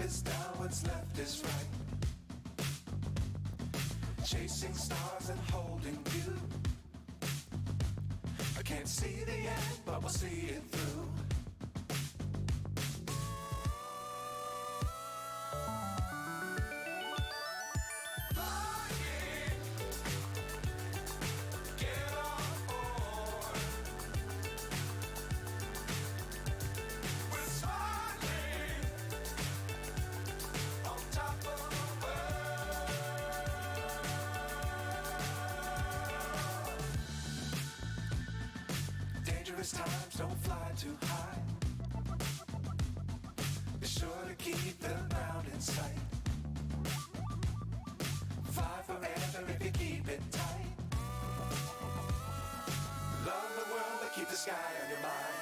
is down, what's left is right. Chasing stars and holding you. I can't see the end, but we'll see it through. Times don't fly too high. Be sure to keep the ground in sight. Fly forever if you keep it tight. Love the world, but keep the sky on your mind.